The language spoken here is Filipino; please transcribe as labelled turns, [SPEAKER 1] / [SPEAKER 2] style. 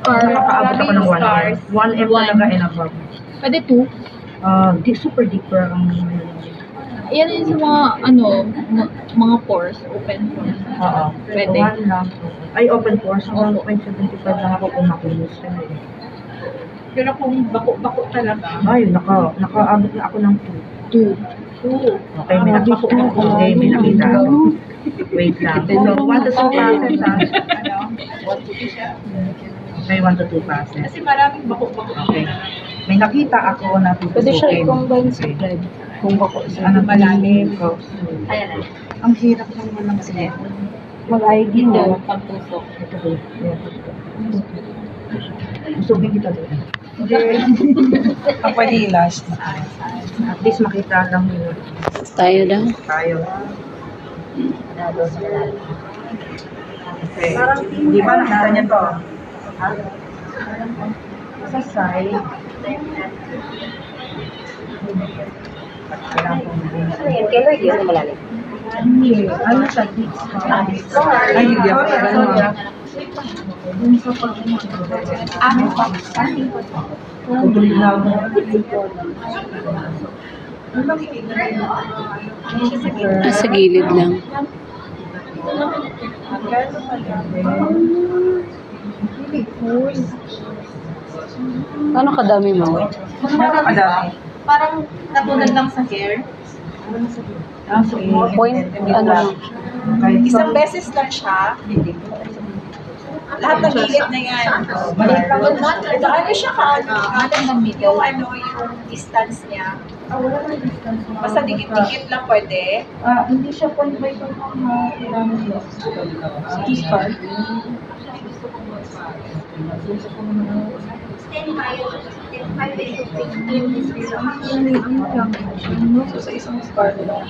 [SPEAKER 1] Nakaabot ako ng 1M.
[SPEAKER 2] Scars.
[SPEAKER 1] 1M
[SPEAKER 2] One.
[SPEAKER 1] talaga and above.
[SPEAKER 2] Pwede 2.
[SPEAKER 1] Super deeper ang
[SPEAKER 2] Yan yung sa mga, mga pores, open pores.
[SPEAKER 1] Oo.
[SPEAKER 2] Pwede.
[SPEAKER 1] 1 lang. Ay, open pores.
[SPEAKER 2] Opo.
[SPEAKER 1] 1.75 lang ako kung makinis.
[SPEAKER 3] Pero kung bako-bako talaga.
[SPEAKER 1] Ay, nakaabot na ako ng 2.
[SPEAKER 2] 2.
[SPEAKER 1] Okay, may nakita ako. Okay, may nakita ako. Wait lang. So, 1 to 2 passes ha. Okay, 1 to 2 passes.
[SPEAKER 3] Kasi maraming bako-bako.
[SPEAKER 1] Okay. May nakita ako na
[SPEAKER 4] Pwede siya
[SPEAKER 1] tutusukin.
[SPEAKER 4] i-combine sa bread. Kung bako sa
[SPEAKER 1] Ano malalim?
[SPEAKER 3] Ayan.
[SPEAKER 1] Ang hirap ng walang sila.
[SPEAKER 4] mag-ID
[SPEAKER 2] Ito,
[SPEAKER 4] mo.
[SPEAKER 2] pagtusok.
[SPEAKER 1] Ito ba? Usugin kita doon.
[SPEAKER 3] Ang pwede i-last.
[SPEAKER 1] At least makita lang yun.
[SPEAKER 4] Tayo daw.
[SPEAKER 1] Tayo. Okay. Di ba nakita niyo to? Ha? Sa side.
[SPEAKER 4] Kailan yun na malalim?
[SPEAKER 1] Hindi. Ano siya? Ay, hindi ako. Dun sa Kukulit na ako.
[SPEAKER 4] Sa gilid lang. Ano kadami mo?
[SPEAKER 1] Nakakadami.
[SPEAKER 3] Parang natulad lang sa hair.
[SPEAKER 4] Point, ano?
[SPEAKER 3] Isang beses lang siya. Lahat ng gilid na yan. Maliit lang. Ito, ano siya ka? Yung distance niya. Basta dikit-dikit lang pwede.
[SPEAKER 1] Hindi siya point by point ang kailangan niya.
[SPEAKER 3] Scar. So, sa isang scar lang.